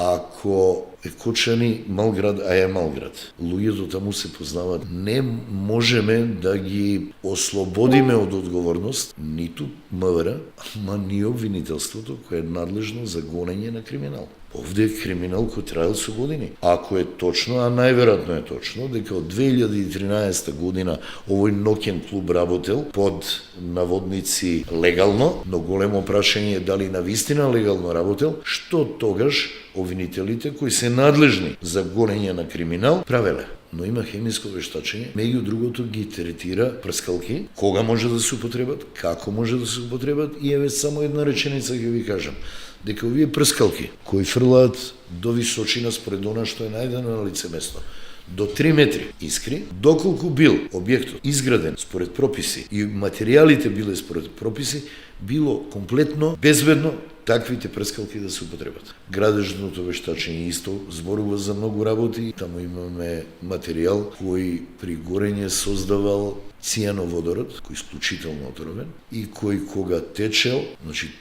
Ако е Кочани малград, а е малград, луѓето таму се познават, не можеме да ги ослободиме од одговорност ниту МВР, ама ни обвинителството кое е надлежно за гонење на криминал. Овде е криминал кој траел со години. Ако е точно, а најверојатно е точно, дека од 2013 година овој ноќен клуб работел под наводници легално, но големо прашање е дали навистина легално работел, што тогаш обвинителите кои се надлежни за гонење на криминал правеле. Но има хемиско вештачење, меѓу другото ги третира прскалки, кога може да се употребат, како може да се употребат и еве само една реченица ќе ви кажам, дека овие прскалки кои фрлаат до височина според она што е најдено на лице место, до 3 метри искри, доколку бил објектот изграден според прописи и материјалите биле според прописи, било комплетно безбедно таквите прскалки да се употребат. Градежното вештачење исто зборува за многу работи. Таму имаме материјал кој при горење создавал цијановодород, кој е исклучително отровен и кој кога течел,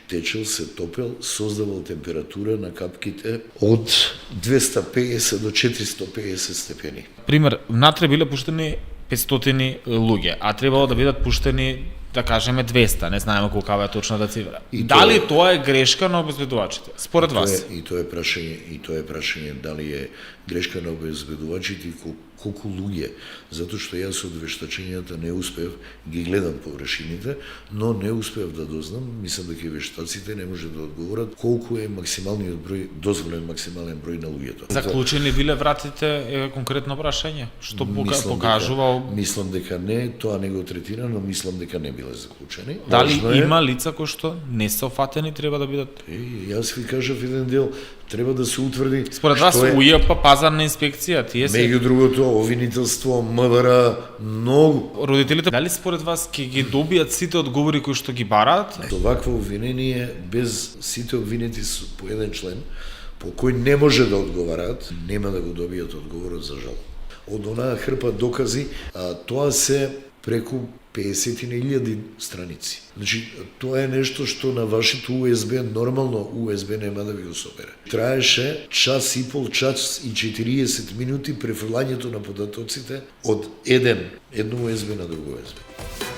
течел се топел, создавал температура на капките од 250 до 450 степени. Пример, внатре биле пуштени 500 луѓе, а требало да бидат пуштени, да кажеме 200, не знаеме колкава е точната цифра. Дали тоа е грешка на обезбедувачите според вас? И тоа е прашање дали е грешка на обезбедувачите и колку луѓе, затоа што јас од вештачењата не успев, ги гледам површините, но не успев да дознам, мислам дека вештаците не може да одговорат колку е максималниот број, дозволен максимален број на луѓето. Заклучени биле вратите е конкретно прашање, што покажува. Мислам дека не, тоа не го третира, но мислам дека не биле заклучени. Дали има лица кои што не се офатени, треба да бидат? Јас ви кажав еден дел, треба да се утврди. Според вас УЈП, пазарна инспекција, тие се. Меѓу другото, обвинителство, МВР, многу. Родителите, дали според вас ќе ги добијат сите одговори кои што ги бараат? Овакво обвинение без сите обвинети по еден член, по кој не може да одговараат, нема да го добијат одговорот за жал. Од онаа хрпа докази, тоа се преку 50.000 страници. Тоа е нешто што на вашето USB, нормално USB нема да ви го собере. Траеше час и пол, час и 40 минути префрлањето на податоците од едно USB на друго USB.